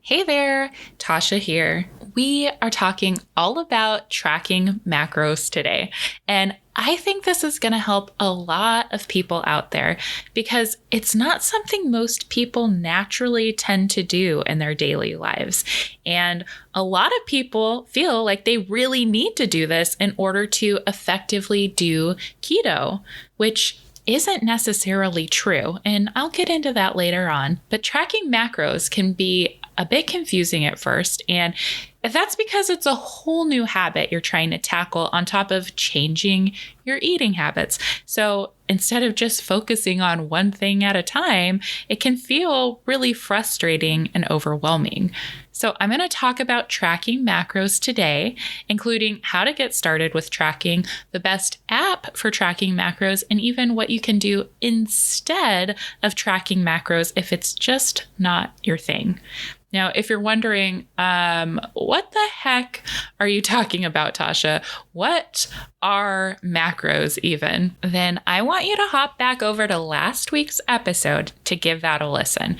Hey there, Tasha here. We are talking all about tracking macros today. And I think this is going to help a lot of people out there because it's not something most people naturally tend to do in their daily lives. And a lot of people feel like they really need to do this in order to effectively do keto, which isn't necessarily true. And I'll get into that later on. But tracking macros can be a bit confusing at first. And that's because it's a whole new habit you're trying to tackle on top of changing your eating habits. So instead of just focusing on one thing at a time, it can feel really frustrating and overwhelming. So I'm going to talk about tracking macros today, including how to get started with tracking, the best app for tracking macros, and even what you can do instead of tracking macros if it's just not your thing. Now, if you're wondering, what the heck are you talking about, Tasha? What are macros even? Then I want you to hop back over to last week's episode to give that a listen.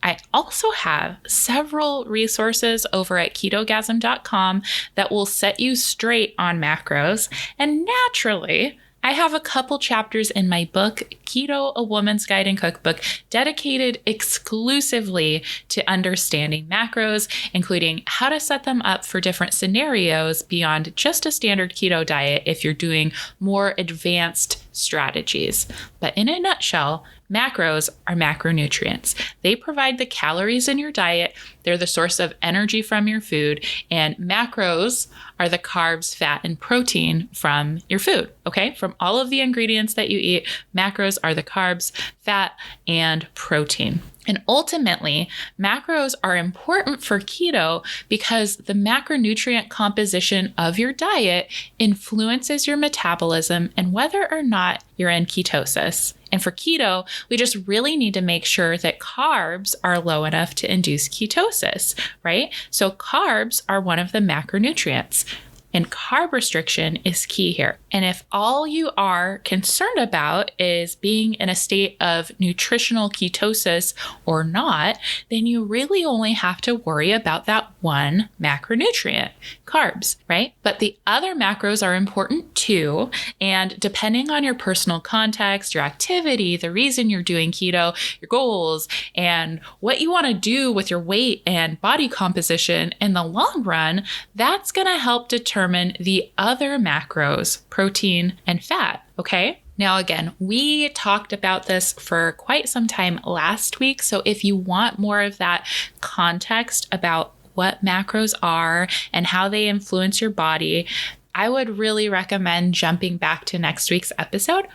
I also have several resources over at Ketogasm.com that will set you straight on macros. And naturally, I have a couple chapters in my book, Keto, A Woman's Guide and Cookbook, dedicated exclusively to understanding macros, including how to set them up for different scenarios beyond just a standard keto diet if you're doing more advanced strategies. But in a nutshell, macros are macronutrients. They provide the calories in your diet. They're the source of energy from your food. And macros are the carbs, fat, and protein from your food. Okay? From all of the ingredients that you eat, macros are the carbs, fat, and protein. And ultimately, macros are important for keto because the macronutrient composition of your diet influences your metabolism and whether or not you're in ketosis. And for keto, we just really need to make sure that carbs are low enough to induce ketosis, right? So carbs are one of the macronutrients. And carb restriction is key here. And if all you are concerned about is being in a state of nutritional ketosis or not, then you really only have to worry about that one macronutrient, carbs, right? But the other macros are important too. And depending on your personal context, your activity, the reason you're doing keto, your goals, and what you want to do with your weight and body composition in the long run, that's going to help determine the other macros, protein and fat, okay? Now, again, we talked about this for quite some time last week. So if you want more of that context about what macros are and how they influence your body, I would really recommend jumping back to next week's episode.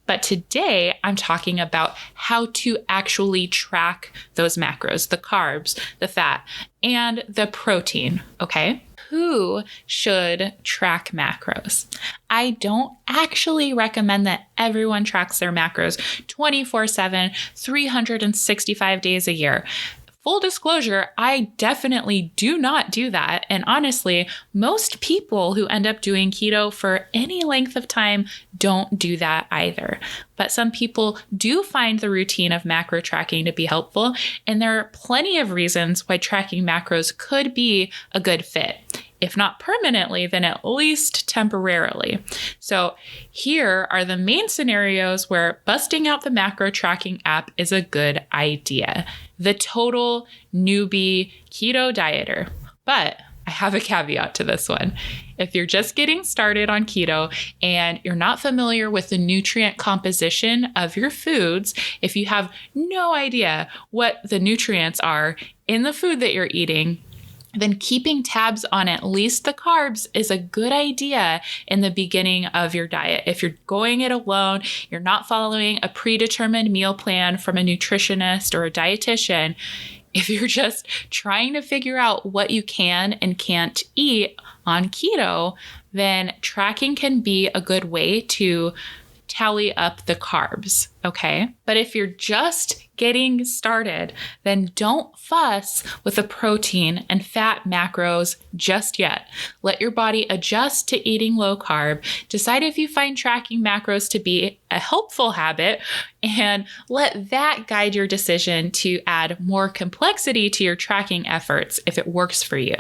But today I'm talking about how to actually track those macros, the carbs, the fat, and the protein, okay? Who should track macros? I don't actually recommend that everyone tracks their macros 24/7, 365 days a year. Full disclosure, I definitely do not do that. And honestly, most people who end up doing keto for any length of time don't do that either. But some people do find the routine of macro tracking to be helpful. And there are plenty of reasons why tracking macros could be a good fit. If not permanently, then at least temporarily. So here are the main scenarios where busting out the macro tracking app is a good idea. The total newbie keto dieter. But I have a caveat to this one. If you're just getting started on keto and you're not familiar with the nutrient composition of your foods, if you have no idea what the nutrients are in the food that you're eating, then keeping tabs on at least the carbs is a good idea in the beginning of your diet. If you're going it alone, you're not following a predetermined meal plan from a nutritionist or a dietitian, if you're just trying to figure out what you can and can't eat on keto, then tracking can be a good way to tally up the carbs, okay? But if you're just getting started, then don't fuss with the protein and fat macros just yet. Let your body adjust to eating low carb. Decide if you find tracking macros to be a helpful habit, and let that guide your decision to add more complexity to your tracking efforts if it works for you.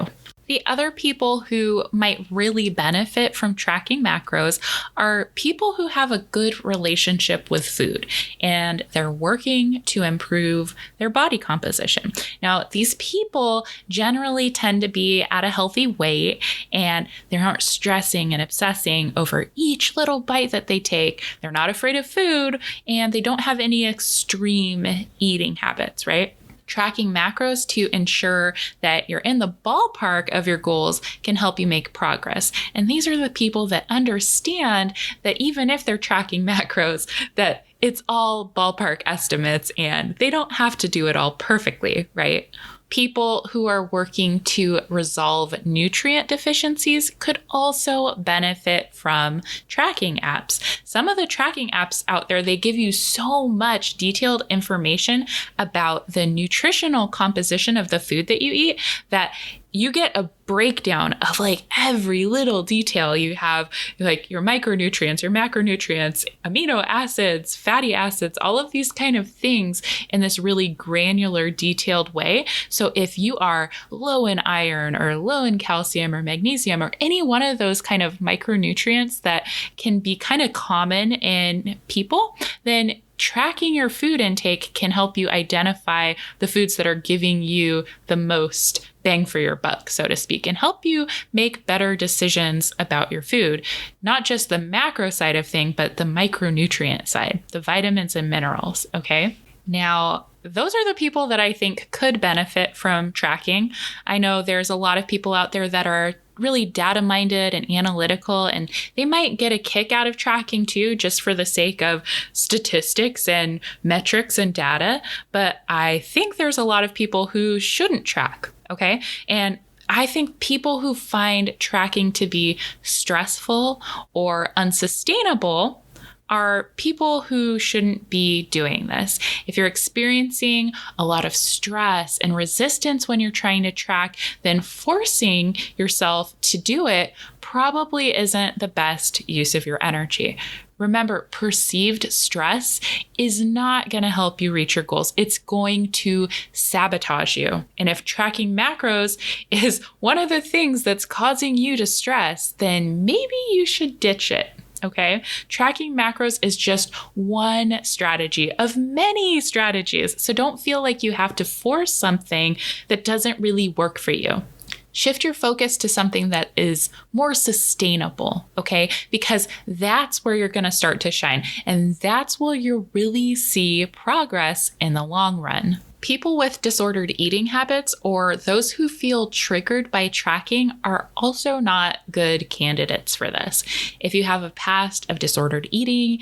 The other people who might really benefit from tracking macros are people who have a good relationship with food and they're working to improve their body composition. Now, these people generally tend to be at a healthy weight and they aren't stressing and obsessing over each little bite that they take. They're not afraid of food and they don't have any extreme eating habits, right? Tracking macros to ensure that you're in the ballpark of your goals can help you make progress. And these are the people that understand that even if they're tracking macros, that it's all ballpark estimates and they don't have to do it all perfectly, right? People who are working to resolve nutrient deficiencies could also benefit from tracking apps. Some of the tracking apps out there, they give you so much detailed information about the nutritional composition of the food that you eat that you get a breakdown of like every little detail. You have like your micronutrients, your macronutrients, amino acids, fatty acids, all of these kind of things in this really granular, detailed way. So if you are low in iron or low in calcium or magnesium or any one of those kind of micronutrients that can be kind of common in people, then tracking your food intake can help you identify the foods that are giving you the most bang for your buck, so to speak, and help you make better decisions about your food. Not just the macro side of things, but the micronutrient side, the vitamins and minerals, okay? Now, those are the people that I think could benefit from tracking. I know there's a lot of people out there that are really data-minded and analytical, and they might get a kick out of tracking too, just for the sake of statistics and metrics and data. But I think there's a lot of people who shouldn't track, okay? And I think people who find tracking to be stressful or unsustainable are people who shouldn't be doing this. If you're experiencing a lot of stress and resistance when you're trying to track, then forcing yourself to do it probably isn't the best use of your energy. Remember, perceived stress is not going to help you reach your goals. It's going to sabotage you. And if tracking macros is one of the things that's causing you to stress, then maybe you should ditch it. Okay, tracking macros is just one strategy of many strategies. So don't feel like you have to force something that doesn't really work for you. Shift your focus to something that is more sustainable, okay? Because that's where you're going to start to shine. And that's where you'll really see progress in the long run. People with disordered eating habits or those who feel triggered by tracking are also not good candidates for this. If you have a past of disordered eating,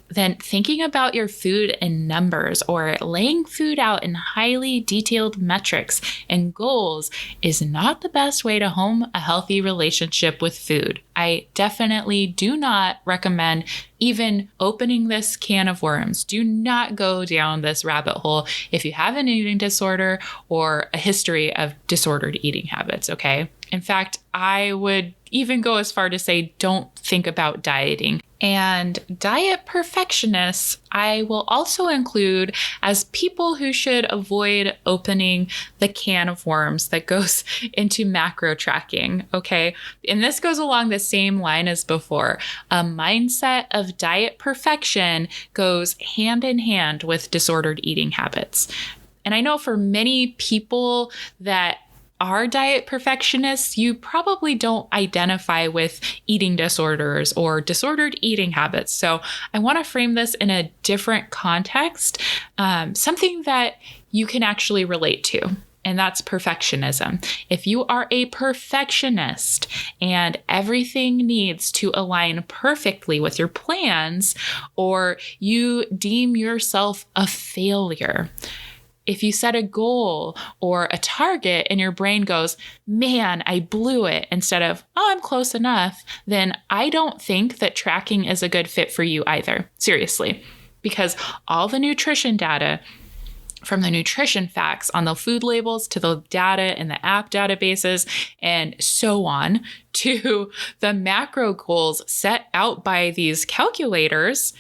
then thinking about your food in numbers or laying food out in highly detailed metrics and goals is not the best way to home a healthy relationship with food. I definitely do not recommend even opening this can of worms. Do not go down this rabbit hole if you have an eating disorder or a history of disordered eating habits, okay? In fact, I would even go as far to say don't think about dieting. And diet perfectionists, I will also include as people who should avoid opening the can of worms that goes into macro tracking, okay? And this goes along the same line as before. A mindset of diet perfection goes hand in hand with disordered eating habits. And I know for many people that are diet perfectionists, you probably don't identify with eating disorders or disordered eating habits. So I want to frame this in a different context, something that you can actually relate to. And that's perfectionism. If you are a perfectionist and everything needs to align perfectly with your plans, or you deem yourself a failure, if you set a goal or a target and your brain goes, man, I blew it, instead of, oh, I'm close enough, then I don't think that tracking is a good fit for you either. Seriously, because all the nutrition data from the nutrition facts on the food labels to the data in the app databases and so on to the macro goals set out by these calculators,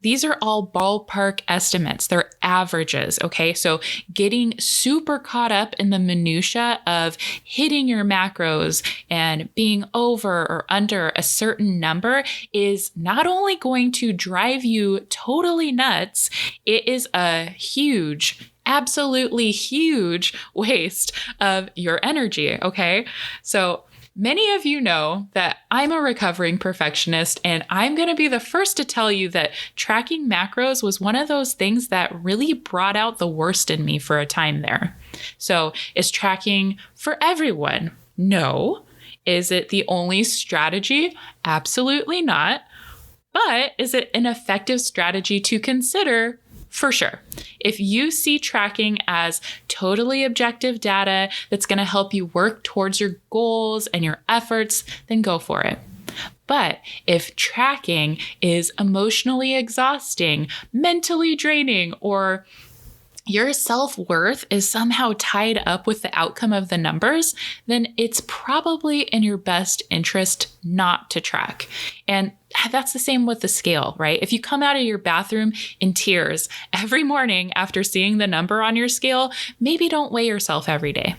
these are all ballpark estimates. They're averages, okay? So getting super caught up in the minutia of hitting your macros and being over or under a certain number is not only going to drive you totally nuts, it is a huge, absolutely huge waste of your energy, okay? So many of you know that I'm a recovering perfectionist, and I'm going to be the first to tell you that tracking macros was one of those things that really brought out the worst in me for a time there. So is tracking for everyone? No. Is it the only strategy? Absolutely not. But is it an effective strategy to consider? For sure. If you see tracking as totally objective data that's going to help you work towards your goals and your efforts, then go for it. But if tracking is emotionally exhausting, mentally draining, or your self-worth is somehow tied up with the outcome of the numbers, then it's probably in your best interest not to track. And that's the same with the scale, right? If you come out of your bathroom in tears every morning after seeing the number on your scale, maybe don't weigh yourself every day.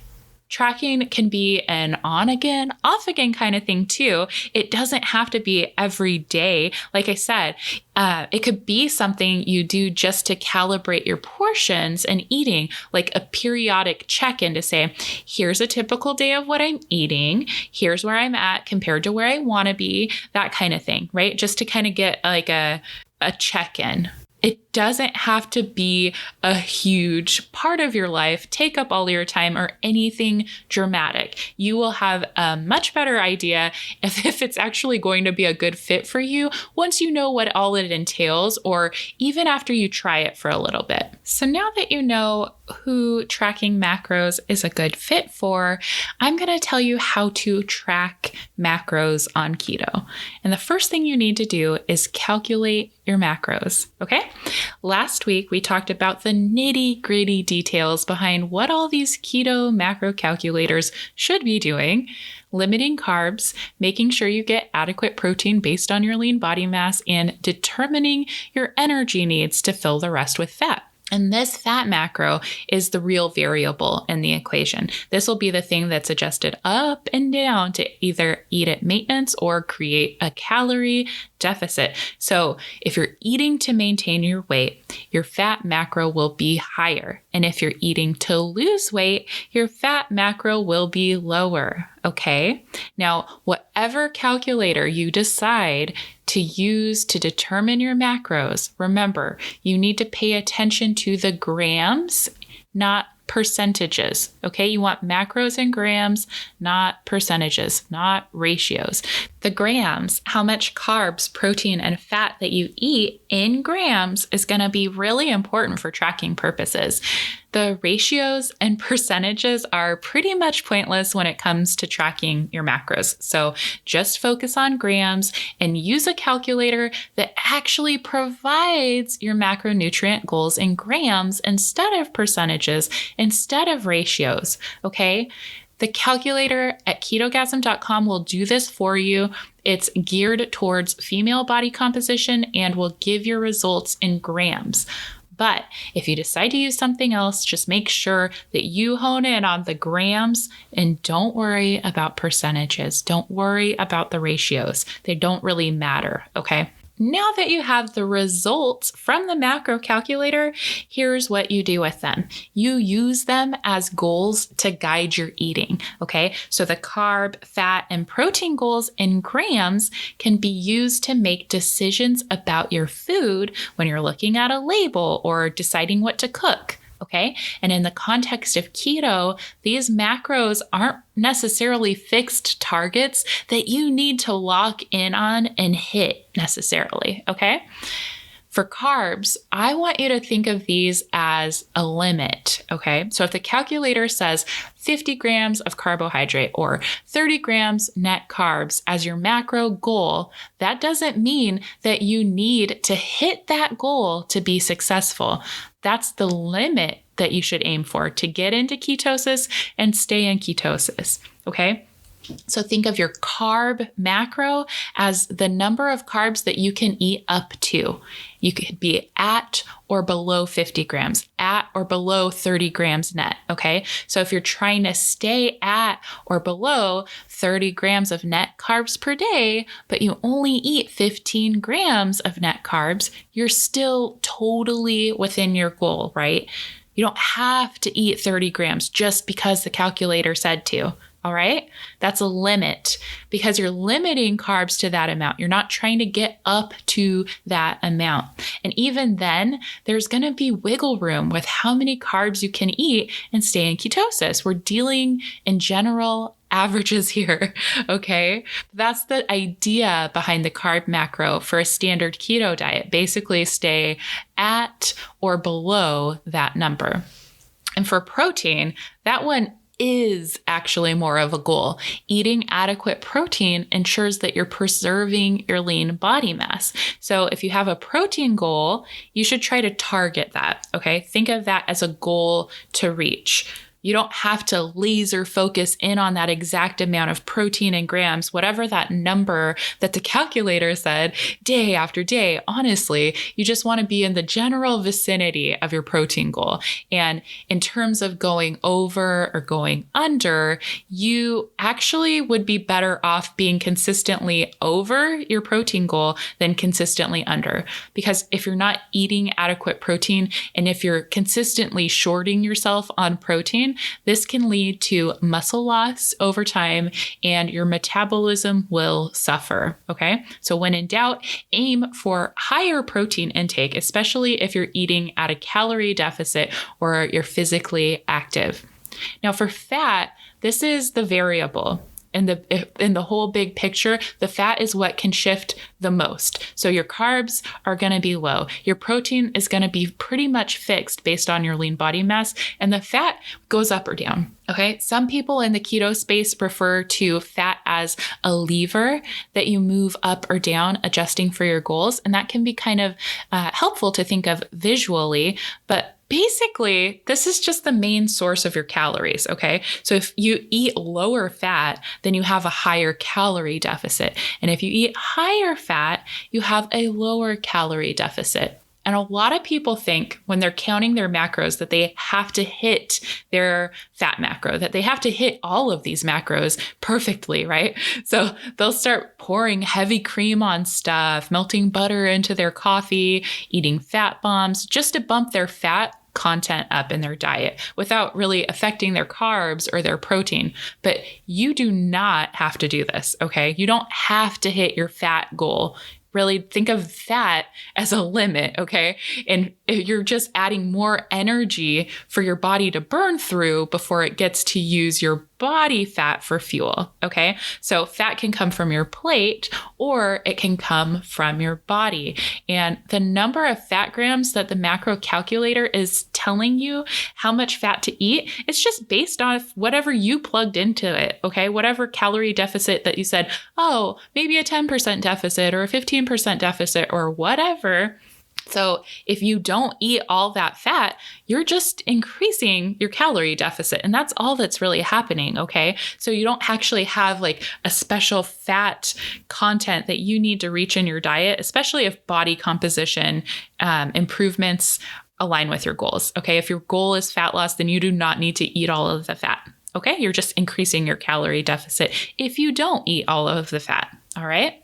Tracking can be an on again, off again kind of thing too. It doesn't have to be every day. Like I said, it could be something you do just to calibrate your portions and eating, like a periodic check-in to say, here's a typical day of what I'm eating. Here's where I'm at compared to where I want to be, that kind of thing, right? Just to kind of get like a check-in. It doesn't have to be a huge part of your life, take up all your time, or anything dramatic. You will have a much better idea if it's actually going to be a good fit for you once you know what all it entails, or even after you try it for a little bit. So now that you know who tracking macros is a good fit for, I'm going to tell you how to track macros on keto. And the first thing you need to do is calculate your macros, okay? Last week, we talked about the nitty-gritty details behind what all these keto macro calculators should be doing: limiting carbs, making sure you get adequate protein based on your lean body mass, and determining your energy needs to fill the rest with fat. And this fat macro is the real variable in the equation. This will be the thing that's adjusted up and down to either eat at maintenance or create a calorie deficit. So if you're eating to maintain your weight, your fat macro will be higher. And if you're eating to lose weight, your fat macro will be lower. Okay? Now, whatever calculator you decide to use to determine your macros, remember, you need to pay attention to the grams, not percentages. Okay? You want macros in grams, not percentages, not ratios. The grams, how much carbs, protein, and fat that you eat in grams, is going to be really important for tracking purposes. The ratios and percentages are pretty much pointless when it comes to tracking your macros. So just focus on grams and use a calculator that actually provides your macronutrient goals in grams instead of percentages, instead of ratios, okay? The calculator at ketogasm.com will do this for you. It's geared towards female body composition and will give your results in grams. But if you decide to use something else, just make sure that you hone in on the grams and don't worry about percentages. Don't worry about the ratios. They don't really matter, okay? Now that you have the results from the macro calculator, here's what you do with them. You use them as goals to guide your eating, okay? So the carb, fat, and protein goals in grams can be used to make decisions about your food when you're looking at a label or deciding what to cook. Okay. And in the context of keto, these macros aren't necessarily fixed targets that you need to lock in on and hit necessarily. Okay. For carbs, I want you to think of these as a limit. Okay. So if the calculator says 50 grams of carbohydrate or 30 grams net carbs as your macro goal, that doesn't mean that you need to hit that goal to be successful. That's the limit that you should aim for to get into ketosis and stay in ketosis. Okay. So think of your carb macro as the number of carbs that you can eat up to. You could be at or below 50 grams, at or below 30 grams net. Okay. So if you're trying to stay at or below 30 grams of net carbs per day, but you only eat 15 grams of net carbs, you're still totally within your goal, right? You don't have to eat 30 grams just because the calculator said to. All right. That's a limit because you're limiting carbs to that amount. You're not trying to get up to that amount. And even then, there's going to be wiggle room with how many carbs you can eat and stay in ketosis. We're dealing in general averages here. Okay. That's the idea behind the carb macro for a standard keto diet. Basically stay at or below that number. And for protein, that one is actually more of a goal. Eating adequate protein ensures that you're preserving your lean body mass. So if you have a protein goal, you should try to target that. Okay. Think of that as a goal to reach. You don't have to laser focus in on that exact amount of protein in grams, whatever that number that the calculator said day after day. Honestly, you just want to be in the general vicinity of your protein goal. And in terms of going over or going under, you actually would be better off being consistently over your protein goal than consistently under. Because if you're not eating adequate protein and if you're consistently shorting yourself on protein, this can lead to muscle loss over time and your metabolism will suffer. Okay. So when in doubt, aim for higher protein intake, especially if you're eating at a calorie deficit or you're physically active. Now for fat, this is the variable. In the whole big picture, the fat is what can shift the most. So your carbs are going to be low. Your protein is going to be pretty much fixed based on your lean body mass, and the fat goes up or down. Okay. Some people in the keto space refer to fat as a lever that you move up or down, adjusting for your goals. And that can be kind of helpful to think of visually, but basically, this is just the main source of your calories, okay? So if you eat lower fat, then you have a higher calorie deficit. And if you eat higher fat, you have a lower calorie deficit. And a lot of people think when they're counting their macros that they have to hit their fat macro, that they have to hit all of these macros perfectly, right? So they'll start pouring heavy cream on stuff, melting butter into their coffee, eating fat bombs just to bump their fat content up in their diet without really affecting their carbs or their protein. But you do not have to do this, okay? You don't have to hit your fat goal. Really think of fat as a limit, okay? And you're just adding more energy for your body to burn through before it gets to use your body fat for fuel, okay? So fat can come from your plate or it can come from your body. And the number of fat grams that the macro calculator is telling you how much fat to eat, it's just based on whatever you plugged into it, okay? Whatever calorie deficit that you said, oh, maybe a 10% deficit or a 15% deficit or whatever. So if you don't eat all that fat, you're just increasing your calorie deficit. And that's all that's really happening. Okay. So you don't actually have like a special fat content that you need to reach in your diet, especially if body composition improvements align with your goals. Okay. If your goal is fat loss, then you do not need to eat all of the fat. Okay. You're just increasing your calorie deficit if you don't eat all of the fat. All right.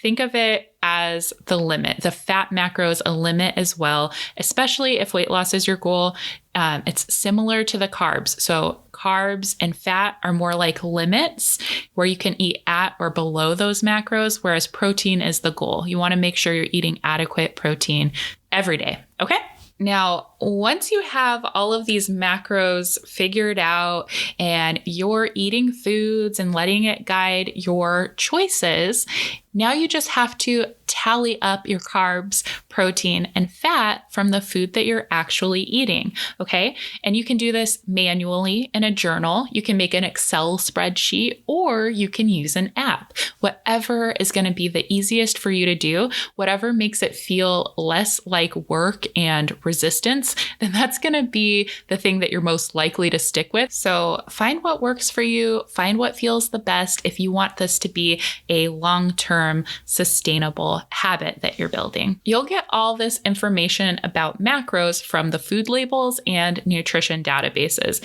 Think of it as the limit. The fat macro is a limit as well, especially if weight loss is your goal. It's similar to the carbs. So carbs and fat are more like limits where you can eat at or below those macros, whereas protein is the goal. You want to make sure you're eating adequate protein every day. Okay. Now, once you have all of these macros figured out and you're eating foods and letting it guide your choices, Now you just have to tally up your carbs, protein, and fat from the food that you're actually eating, okay? And you can do this manually in a journal. You can make an Excel spreadsheet, or you can use an app. Whatever is going to be the easiest for you to do, whatever makes it feel less like work and resistance, then that's going to be the thing that you're most likely to stick with. So find what works for you, find what feels the best if you want this to be a long-term, sustainable habit that you're building. You'll get all this information about macros from the food labels and nutrition databases.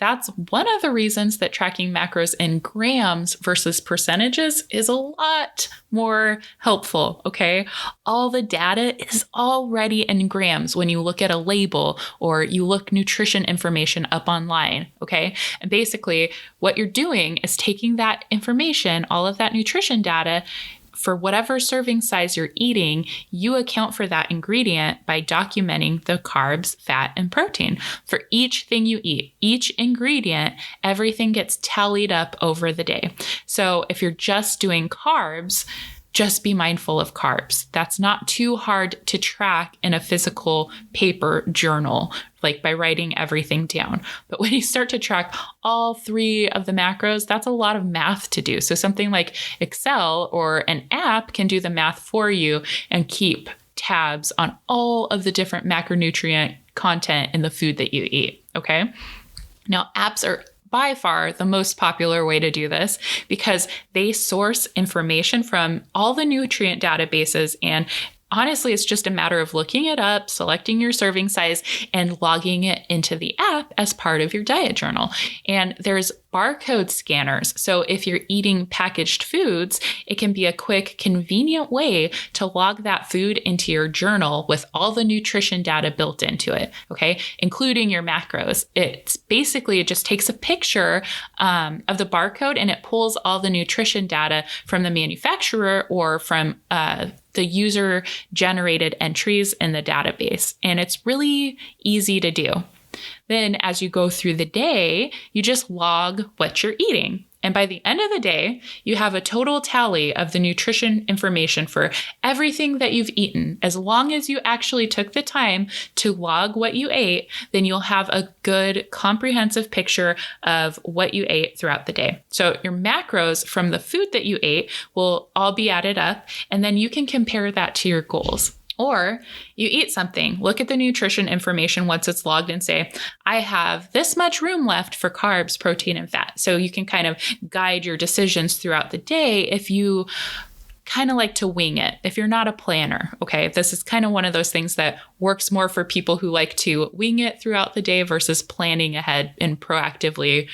That's one of the reasons that tracking macros in grams versus percentages is a lot more helpful, okay? All the data is already in grams when you look at a label or you look nutrition information up online, okay? And basically what you're doing is taking that information, all of that nutrition data, for whatever serving size you're eating, you account for that ingredient by documenting the carbs, fat, and protein. For each thing you eat, each ingredient, everything gets tallied up over the day. So if you're just doing carbs, just be mindful of carbs. That's not too hard to track in a physical paper journal, like by writing everything down. But when you start to track all 3 of the macros, that's a lot of math to do. So something like Excel or an app can do the math for you and keep tabs on all of the different macronutrient content in the food that you eat, okay? Now, apps are by far the most popular way to do this because they source information from all the nutrient databases, and honestly, it's just a matter of looking it up, selecting your serving size, and logging it into the app as part of your diet journal. And there's barcode scanners. So if you're eating packaged foods, it can be a quick, convenient way to log that food into your journal with all the nutrition data built into it, okay? Including your macros. It just takes a picture of the barcode and it pulls all the nutrition data from the manufacturer or from the user generated entries in the database. And it's really easy to do. Then as you go through the day, you just log what you're eating. And by the end of the day, you have a total tally of the nutrition information for everything that you've eaten. As long as you actually took the time to log what you ate, then you'll have a good comprehensive picture of what you ate throughout the day. So your macros from the food that you ate will all be added up, and then you can compare that to your goals. Or you eat something, look at the nutrition information once it's logged and say, I have this much room left for carbs, protein, and fat. So you can kind of guide your decisions throughout the day if you kind of like to wing it, if you're not a planner, okay? This is kind of one of those things that works more for people who like to wing it throughout the day versus planning ahead and proactively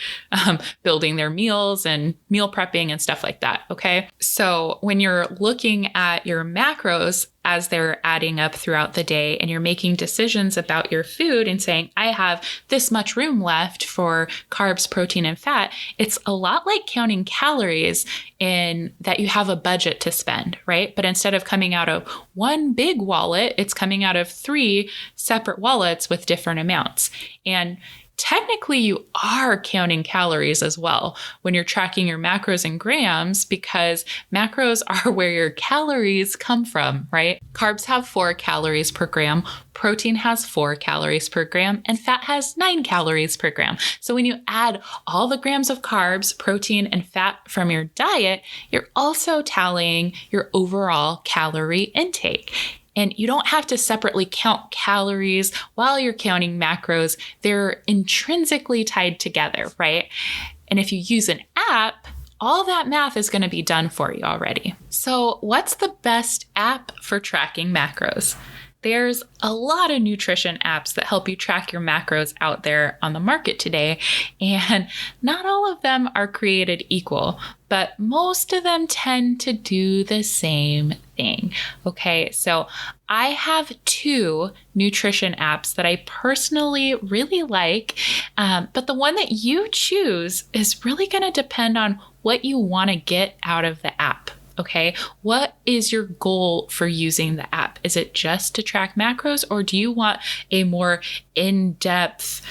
building their meals and meal prepping and stuff like that, okay? So when you're looking at your macros as they're adding up throughout the day and you're making decisions about your food and saying, I have this much room left for carbs, protein, and fat, it's a lot like counting calories in that you have a budget to spend, right? But instead of coming out of one big wallet, it's coming out of 3 separate wallets with different amounts. And technically, you are counting calories as well when you're tracking your macros in grams, because macros are where your calories come from, right? Carbs have 4 calories per gram, protein has 4 calories per gram, and fat has 9 calories per gram. So when you add all the grams of carbs, protein, and fat from your diet, you're also tallying your overall calorie intake. And you don't have to separately count calories while you're counting macros. They're intrinsically tied together, right? And if you use an app, all that math is going to be done for you already. So what's the best app for tracking macros? There's a lot of nutrition apps that help you track your macros out there on the market today, and not all of them are created equal, but most of them tend to do the same thing. Okay, so I have 2 nutrition apps that I personally really like, but the one that you choose is really going to depend on what you want to get out of the app. Okay, what is your goal for using the app? Is it just to track macros, or do you want a more in-depth,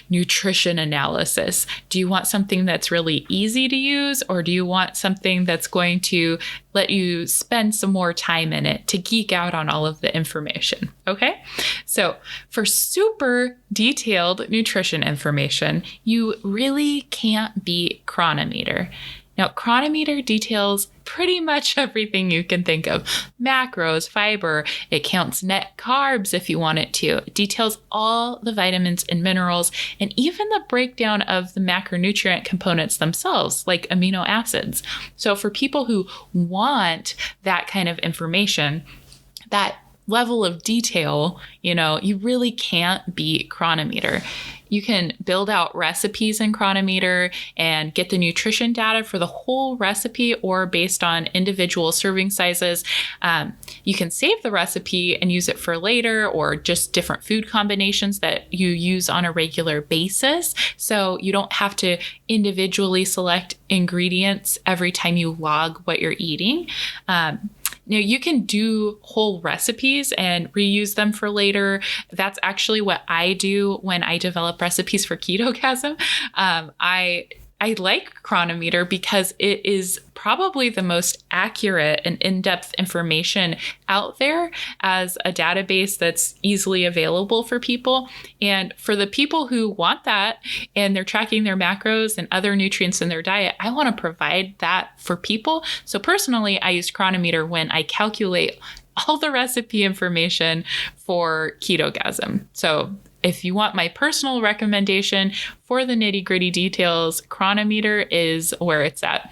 nutrition analysis. Do you want something that's really easy to use, or do you want something that's going to let you spend some more time in it to geek out on all of the information? Okay. So for super detailed nutrition information, you really can't beat Chronometer. Now, Chronometer details pretty much everything you can think of. Macros, fiber, it counts net carbs if you want it to. It details all the vitamins and minerals, and even the breakdown of the macronutrient components themselves, like amino acids. So for people who want that kind of information, that level of detail, you really can't beat Chronometer. You can build out recipes in Chronometer and get the nutrition data for the whole recipe or based on individual serving sizes. You can save the recipe and use it for later, or just different food combinations that you use on a regular basis. So you don't have to individually select ingredients every time you log what you're eating. Now, you can do whole recipes and reuse them for later. That's actually what I do when I develop recipes for Ketogasm. I like Chronometer because it is probably the most accurate and in-depth information out there as a database that's easily available for people. And for the people who want that and they're tracking their macros and other nutrients in their diet, I want to provide that for people. So personally, I use Chronometer when I calculate all the recipe information for Ketogasm. So if you want my personal recommendation for the nitty-gritty details, Chronometer is where it's at.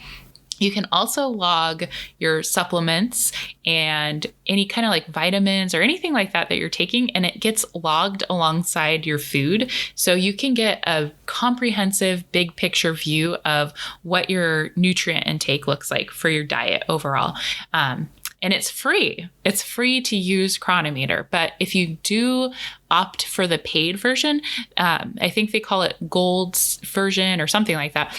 You can also log your supplements and any kind of like vitamins or anything like that you're taking, and it gets logged alongside your food. So you can get a comprehensive big picture view of what your nutrient intake looks like for your diet overall. And it's free. It's free to use Chronometer. But if you do opt for the paid version, I think they call it Gold's version or something like that,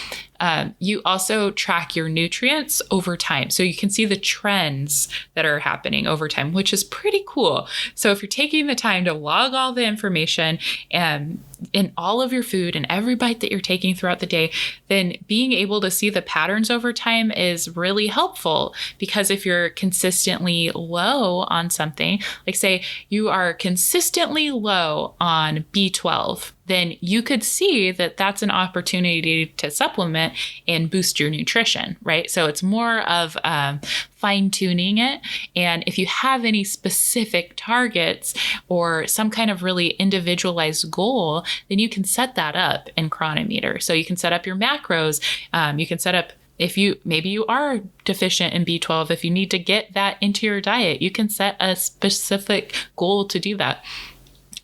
you also track your nutrients over time. So you can see the trends that are happening over time, which is pretty cool. So if you're taking the time to log all the information in all of your food and every bite that you're taking throughout the day, then being able to see the patterns over time is really helpful. Because if you're consistently low on something, like say you are consistently low on B12, then you could see that that's an opportunity to supplement and boost your nutrition, right? So it's more of fine tuning it. And if you have any specific targets or some kind of really individualized goal, then you can set that up in Chronometer. So you can set up your macros. You can set up, if maybe you are deficient in B12, if you need to get that into your diet, you can set a specific goal to do that.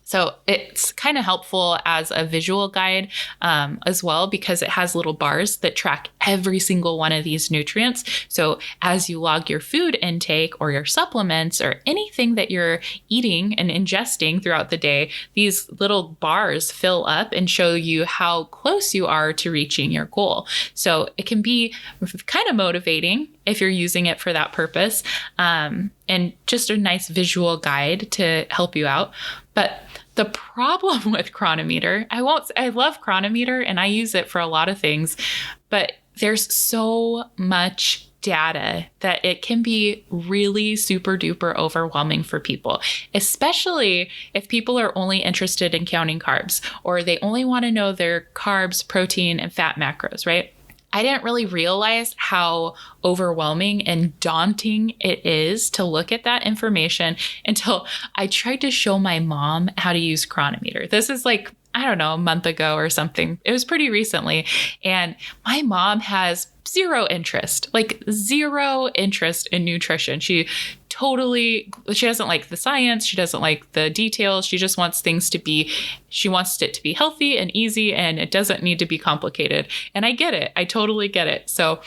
So it's kind of helpful as a visual guide as well, because it has little bars that track every single one of these nutrients. So as you log your food intake or your supplements or anything that you're eating and ingesting throughout the day, these little bars fill up and show you how close you are to reaching your goal. So it can be kind of motivating if you're using it for that purpose, and just a nice visual guide to help you out. But the problem with Chronometer, I love Chronometer and I use it for a lot of things, but there's so much data that it can be really super duper overwhelming for people, especially if people are only interested in counting carbs, or they only want to know their carbs, protein, and fat macros, right? I didn't really realize how overwhelming and daunting it is to look at that information until I tried to show my mom how to use Chronometer. This is like, I don't know, a month ago or something. It was pretty recently. And my mom has zero interest in nutrition. She doesn't like the science. She doesn't like the details. She just wants she wants it to be healthy and easy, and it doesn't need to be complicated. And I get it. I totally get it. So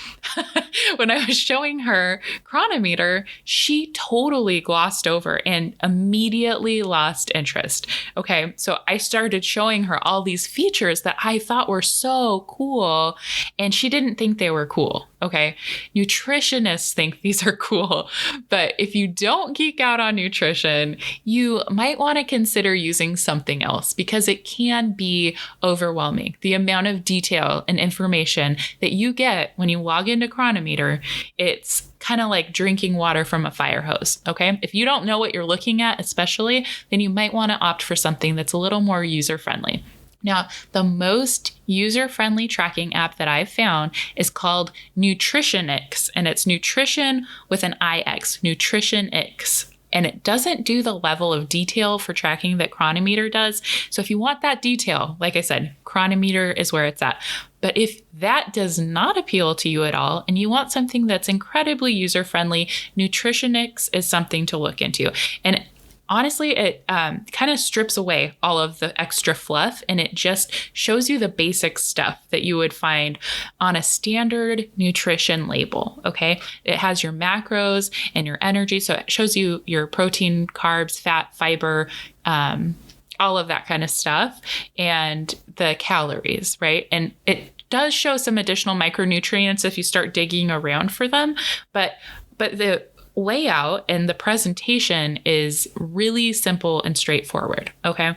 when I was showing her Chronometer, she totally glossed over and immediately lost interest. Okay. So I started showing her all these features that I thought were so cool, and she didn't think they were cool. Okay. Nutritionists think these are cool, but if if you don't geek out on nutrition, you might want to consider using something else because it can be overwhelming. The amount of detail and information that you get when you log into Cronometer, it's kind of like drinking water from a fire hose, okay? If you don't know what you're looking at, especially, then you might want to opt for something that's a little more user-friendly. Now, the most user-friendly tracking app that I've found is called Nutritionix, and it's nutrition with an IX, Nutritionix. And it doesn't do the level of detail for tracking that Cronometer does. So if you want that detail, like I said, Cronometer is where it's at. But if that does not appeal to you at all, and you want something that's incredibly user-friendly, Nutritionix is something to look into. And honestly, it kind of strips away all of the extra fluff, and it just shows you the basic stuff that you would find on a standard nutrition label, okay? It has your macros and your energy, so it shows you your protein, carbs, fat, fiber, all of that kind of stuff, and the calories, right? And it does show some additional micronutrients if you start digging around for them, but the layout and the presentation is really simple and straightforward, okay?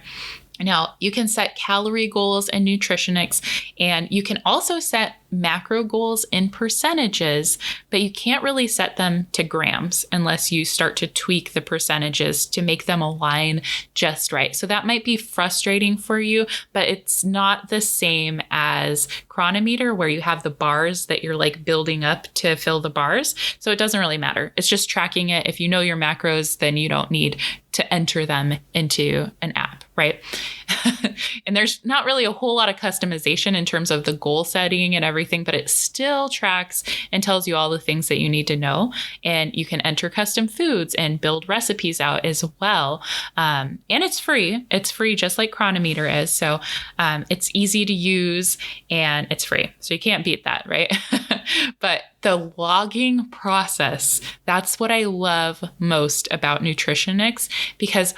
Now, you can set calorie goals in Nutritionix, and you can also set macro goals in percentages, but you can't really set them to grams unless you start to tweak the percentages to make them align just right. So that might be frustrating for you, but it's not the same as Cronometer where you have the bars that you're like building up to fill the bars. So it doesn't really matter. It's just tracking it. If you know your macros, then you don't need to enter them into an app, right? And there's not really a whole lot of customization in terms of the goal setting and everything, but it still tracks and tells you all the things that you need to know. And you can enter custom foods and build recipes out as well. And it's free. It's free just like Cronometer is. So it's easy to use and it's free. So you can't beat that, right? But the logging process, that's what I love most about Nutritionix, because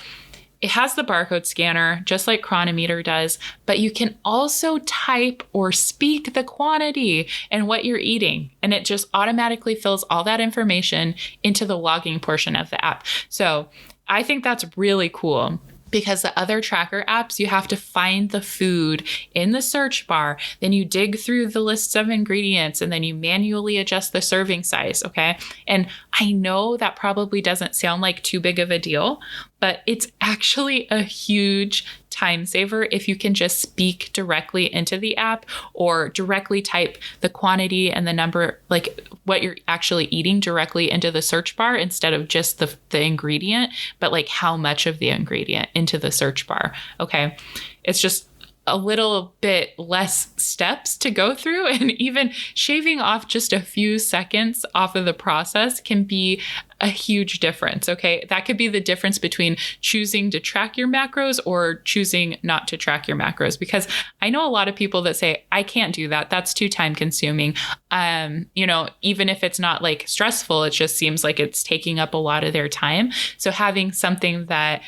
it has the barcode scanner, just like Cronometer does, but you can also type or speak the quantity and what you're eating. And it just automatically fills all that information into the logging portion of the app. So I think that's really cool. Because the other tracker apps, you have to find the food in the search bar, then you dig through the lists of ingredients, and then you manually adjust the serving size, okay? And I know that probably doesn't sound like too big of a deal, but it's actually a huge time saver if you can just speak directly into the app or directly type the quantity and the number, like what you're actually eating directly into the search bar instead of just the ingredient, but like how much of the ingredient into the search bar. Okay. It's just a little bit less steps to go through, and even shaving off just a few seconds off of the process can be a huge difference. Okay. That could be the difference between choosing to track your macros or choosing not to track your macros, because I know a lot of people that say, I can't do that. That's too time consuming. Even if it's not like stressful, it just seems like it's taking up a lot of their time. So having something that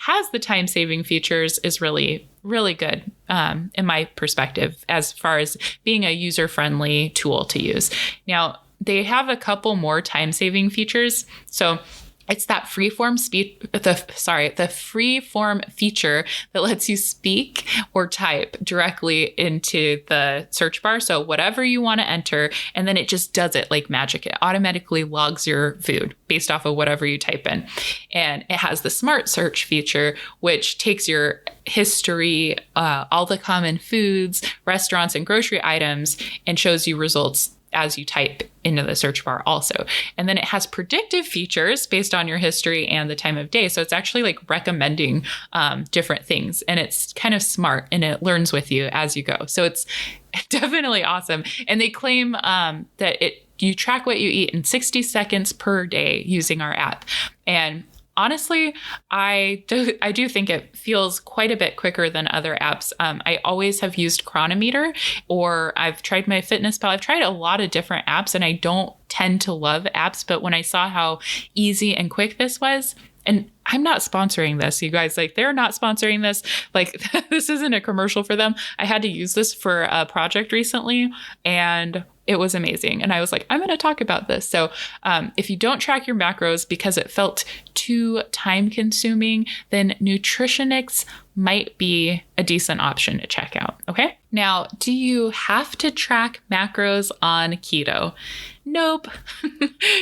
has the time-saving features is really, really good in my perspective, as far as being a user-friendly tool to use. Now, they have a couple more time-saving features. So it's that freeform the freeform feature that lets you speak or type directly into the search bar. So whatever you want to enter, and then it just does it like magic. It automatically logs your food based off of whatever you type in. And it has the smart search feature, which takes your history, all the common foods, restaurants, and grocery items, and shows you results as you type into the search bar also. And then it has predictive features based on your history and the time of day. So it's actually like recommending different things, and it's kind of smart and it learns with you as you go. So it's definitely awesome. And they claim that you track what you eat in 60 seconds per day using our app. And honestly, I do think it feels quite a bit quicker than other apps. I always have used Cronometer, or I've tried MyFitnessPal. I've tried a lot of different apps, and I don't tend to love apps. But when I saw how easy and quick this was, and I'm not sponsoring this, you guys, like they're not sponsoring this. Like this isn't a commercial for them. I had to use this for a project recently, and it was amazing. And I was like, I'm going to talk about this. So if you don't track your macros because it felt too time consuming, then Nutritionix might be a decent option to check out. Okay. Now, do you have to track macros on keto? Nope,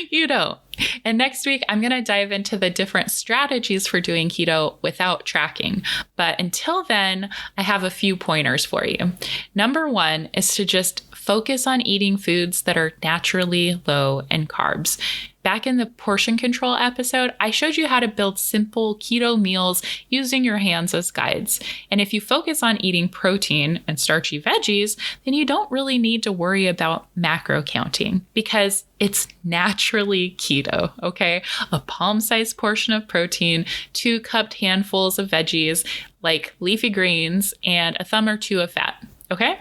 you don't. And next week, I'm going to dive into the different strategies for doing keto without tracking. But until then, I have a few pointers for you. Number one is to just focus on eating foods that are naturally low in carbs. Back in the portion control episode, I showed you how to build simple keto meals using your hands as guides. And if you focus on eating protein and starchy veggies, then you don't really need to worry about macro counting because it's naturally keto, okay? A palm-sized portion of protein, 2 cupped handfuls of veggies like leafy greens, and a thumb or 2 of fat, okay?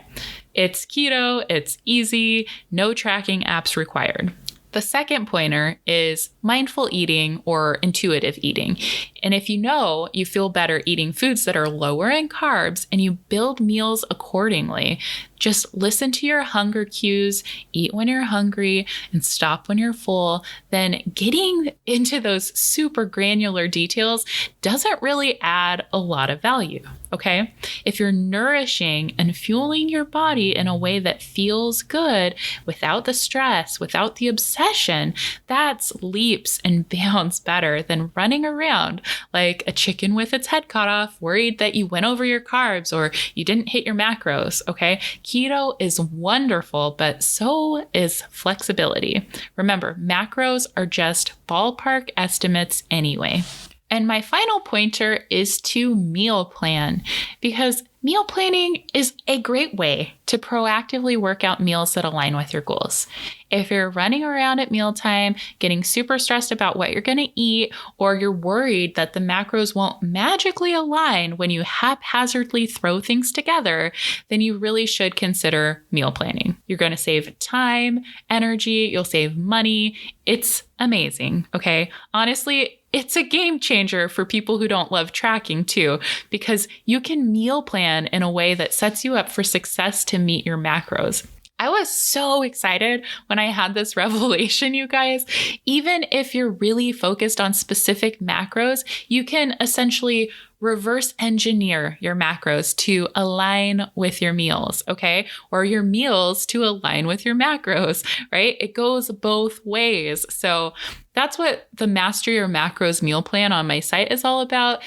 It's keto, it's easy, no tracking apps required. The second pointer is mindful eating or intuitive eating. And if you know you feel better eating foods that are lower in carbs and you build meals accordingly, just listen to your hunger cues, eat when you're hungry, and stop when you're full, then getting into those super granular details doesn't really add a lot of value, okay? If you're nourishing and fueling your body in a way that feels good without the stress, without the obsession, that's leaps and bounds better than running around like a chicken with its head cut off, worried that you went over your carbs or you didn't hit your macros, okay? Keto is wonderful, but so is flexibility. Remember, macros are just ballpark estimates anyway. And my final pointer is to meal plan, because meal planning is a great way to proactively work out meals that align with your goals. If you're running around at mealtime, getting super stressed about what you're going to eat, or you're worried that the macros won't magically align when you haphazardly throw things together, then you really should consider meal planning. You're going to save time, energy, you'll save money. It's amazing, okay? Honestly, it's a game changer for people who don't love tracking too, because you can meal plan in a way that sets you up for success to meet your macros. I was so excited when I had this revelation, you guys. Even if you're really focused on specific macros, you can essentially reverse engineer your macros to align with your meals, okay? Or your meals to align with your macros, right? It goes both ways. So that's what the Master Your Macros meal plan on my site is all about.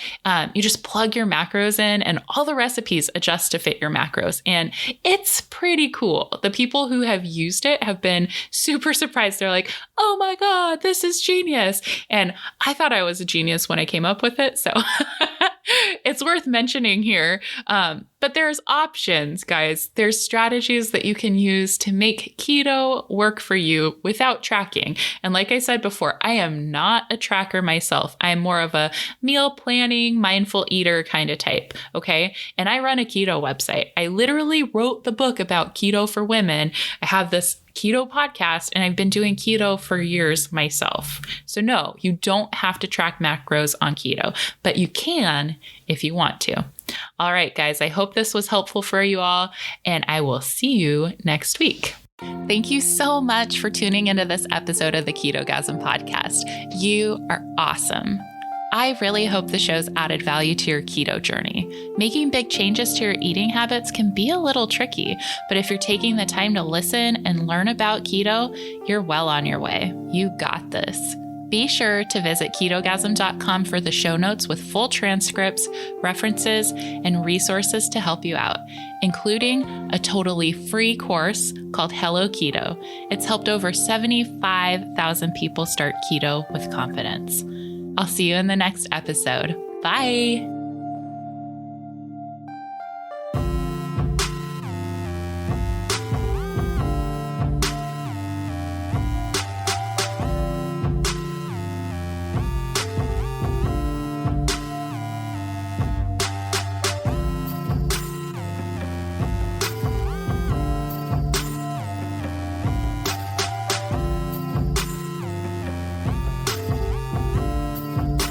You just plug your macros in and all the recipes adjust to fit your macros. And it's pretty cool. The people who have used it have been super surprised. They're like, oh my God, this is genius. And I thought I was a genius when I came up with it. So it's worth mentioning here. But there's options, guys. There's strategies that you can use to make keto work for you without tracking. And like I said before, I am not a tracker myself. I'm more of a meal planning, mindful eater kind of type, okay? And I run a keto website. I literally wrote the book about keto for women. I have this keto podcast, and I've been doing keto for years myself. So no, you don't have to track macros on keto, but you can if you want to. All right, guys, I hope this was helpful for you all, and I will see you next week. Thank you so much for tuning into this episode of the Ketogasm podcast. You are awesome. I really hope the show's added value to your keto journey. Making big changes to your eating habits can be a little tricky, but if you're taking the time to listen and learn about keto, you're well on your way. You got this. Be sure to visit ketogasm.com for the show notes with full transcripts, references, and resources to help you out, including a totally free course called Hello Keto. It's helped over 75,000 people start keto with confidence. I'll see you in the next episode. Bye.